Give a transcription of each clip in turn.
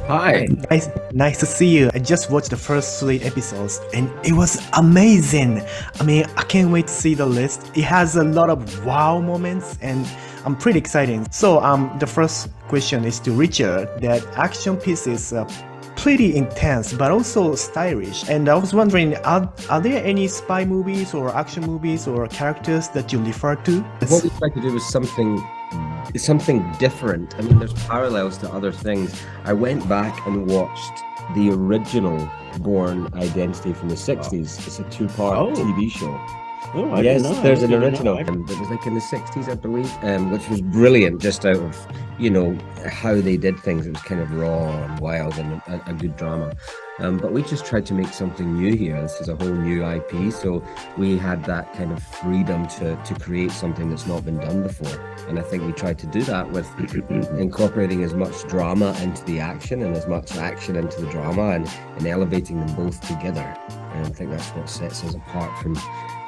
Hi. Nice to see you. I just watched the first 3 episodes and it was amazing. I mean, I can't wait to see the list. It has a lot of wow moments and I'm pretty excited. So the first question is to Richard. That action piece is pretty intense but also stylish. And I was wondering, are there any spy movies or action movies or characters that you refer to? What we tried to do was something different. I mean, there's parallels to other things. I went back and watched the original Bourne Identity from the 60s. It's a 2-part TV show. Oh, I yes, didn't know. there's I an didn't original know. that was like in the 60s, I believe, which was brilliant just out of, how they did things. It was kind of raw and wild and a good drama. But we just tried to make something new here. This is a whole new IP, so we had that kind of freedom to create something that's not been done before. And I think we tried to do that with incorporating as much drama into the action and as much action into the drama and elevating them both together. And I think that's what sets us apart from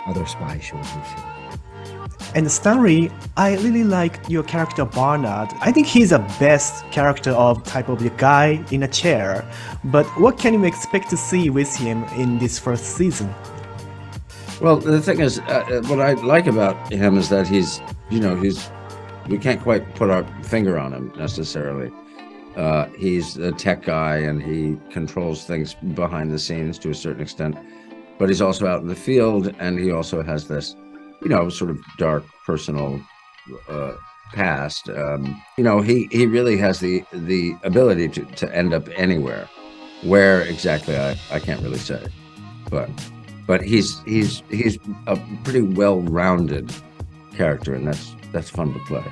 other spy shows we've seen. And Stanley, I really like your character Barnard. I think he's the best character of type of the guy in a chair. But what can you expect to see with him in this first season? Well, the thing is, what I like about him is that he's, we can't quite put our finger on him necessarily. He's a tech guy and he controls things behind the scenes to a certain extent. But he's also out in the field and he also has this, sort of dark personal past. He really has the ability to end up anywhere. Where exactly, I can't really say. But he's a pretty well-rounded character, and that's fun to play.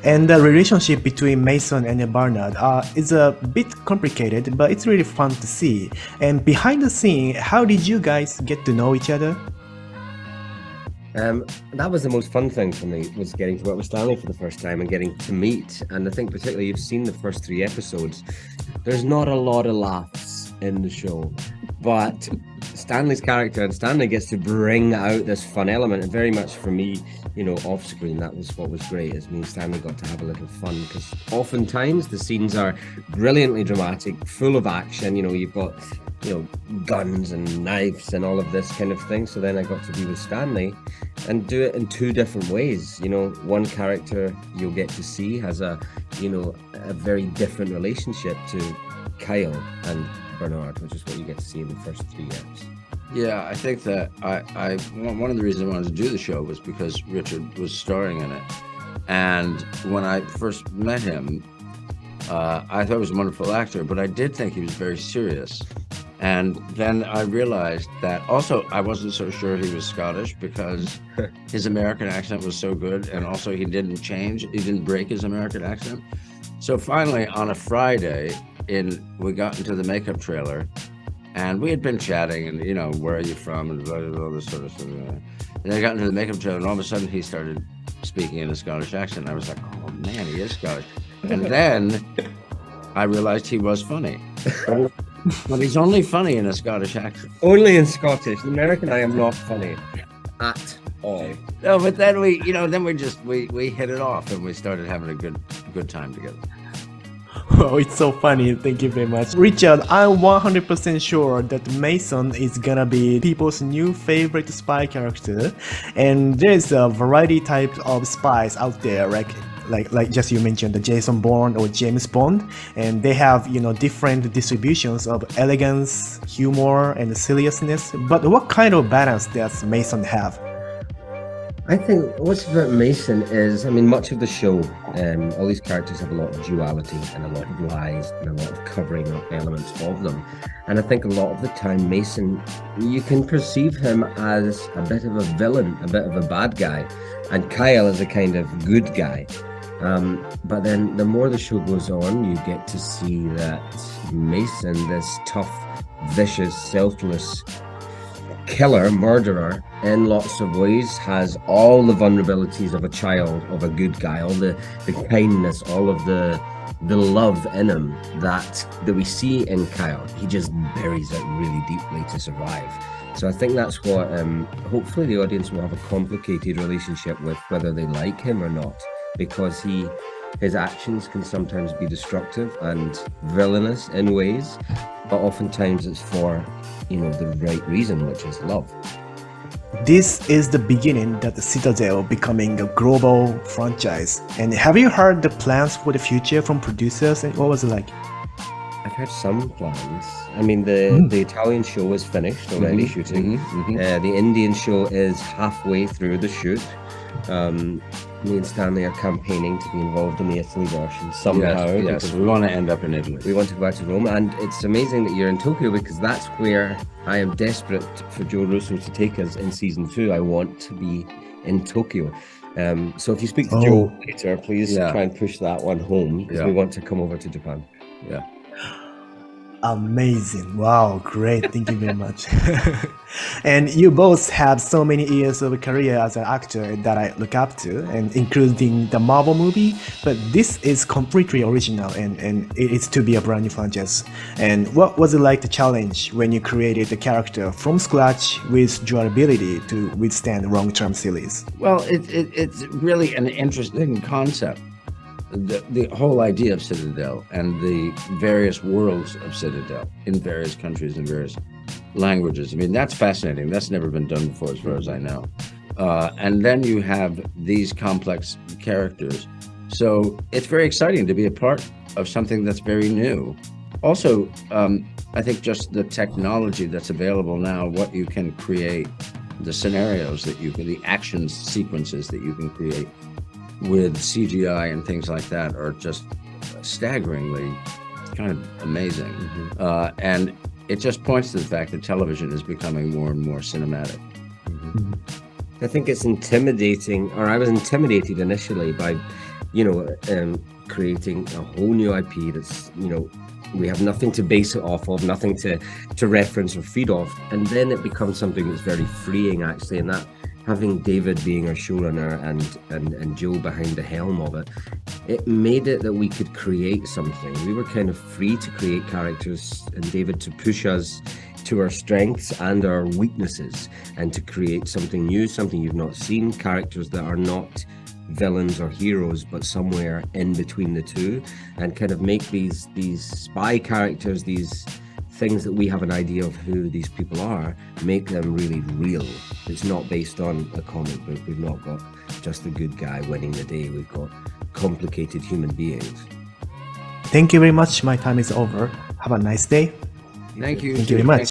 And the relationship between Mason and Barnard is a bit complicated, but it's really fun to see. And behind the scene, how did you guys get to know each other? That was the most fun thing for me, was getting to work with Stanley for the first time and getting to meet. And I think particularly you've seen the first 3 episodes. There's not a lot of laughs in the show, but Stanley's character and Stanley gets to bring out this fun element, and very much for me, off screen, that was what was great, is me and Stanley got to have a little fun, because oftentimes the scenes are brilliantly dramatic, full of action. You've got guns and knives and all of this kind of thing. So then I got to be with Stanley and do it in 2 different ways. One character you'll get to see has a very different relationship to Kyle and Bernard, which is what you get to see in the first 3 episodes. Yeah, I think that one of the reasons I wanted to do the show was because Richard was starring in it. And when I first met him, I thought he was a wonderful actor, but I did think he was very serious. And then I realized that also I wasn't so sure he was Scottish, because his American accent was so good, and also he didn't change, he didn't break his American accent. So finally on a Friday, we got into the makeup trailer, and we had been chatting and where are you from and blah, blah, blah, this sort of stuff. And then I got into the makeup trailer and all of a sudden he started speaking in a Scottish accent. I was like, oh man, he is Scottish. And then I realized he was funny. But he's only funny in a Scottish accent. Only in Scottish. In American, I am not funny at all. No, but then we hit it off and we started having a good time together. Oh, it's so funny. Thank you very much. Richard, I'm 100% sure that Mason is gonna be people's new favorite spy character. And there's a variety type of spies out there, like just you mentioned, the Jason Bourne or James Bond, and they have different distributions of elegance, humor, and seriousness. But what kind of balance does Mason have? I think what's about Mason is, much of the show, all these characters have a lot of duality and a lot of lies and a lot of covering up elements of them. And I think a lot of the time Mason, you can perceive him as a bit of a villain, a bit of a bad guy, and Kyle is a kind of good guy. But then the more the show goes on, you get to see that Mason, this tough, vicious, selfless killer, murderer, in lots of ways, has all the vulnerabilities of a child, of a good guy, all the kindness, all of the love in him that we see in Kyle. He just buries it really deeply to survive. So I think that's what hopefully the audience will have a complicated relationship with, whether they like him or not, because he his actions can sometimes be destructive and villainous in ways, but oftentimes it's for, the right reason, which is love. This is the beginning that the Citadel becoming a global franchise. And have you heard the plans for the future from producers, and what was it like? I've heard some plans. I mean, the Italian show is finished already shooting. The Indian show is halfway through the shoot. Me and Stanley are campaigning to be involved in the Italy version somehow. Yes, we want to end up in Italy. We want to go back to Rome, and it's amazing that you're in Tokyo, because that's where I am desperate for Joe Russo to take us in season 2. I want to be in Tokyo. So if you speak to Joe later, please try and push that one home, because we want to come over to Japan. Yeah. Amazing. Wow, great. Thank you very much. And you both have so many years of career as an actor that I look up to, and including the Marvel movie, but this is completely original, and it is to be a brand new franchise. And what was it like the challenge when you created the character from scratch with durability to withstand long-term series? Well, it's really an interesting concept. The whole idea of Citadel and the various worlds of Citadel in various countries and various languages. I mean, that's fascinating. That's never been done before, as far as I know. And then you have these complex characters. So it's very exciting to be a part of something that's very new. Also, I think just the technology that's available now, what you can create, the scenarios that you can, the action sequences that you can create with CGI and things like that are just staggeringly kind of amazing. And it just points to the fact that television is becoming more and more cinematic. I think it's intimidating, or I was intimidated initially by, creating a whole new IP that's, we have nothing to base it off of, nothing to reference or feed off. And then it becomes something that's very freeing, actually, and that having David being our showrunner and Joe behind the helm of it, it made it that we could create something. We were kind of free to create characters, and David to push us to our strengths and our weaknesses, and to create something new, something you've not seen, characters that are not villains or heroes, but somewhere in between the two, and kind of make these spy characters, these things that we have an idea of who these people are, make them really real. It's not based on a comic book. We've not got just a good guy winning the day. We've got complicated human beings. Thank you very much. My time is over. Have a nice day. Thank you. Thank you very much.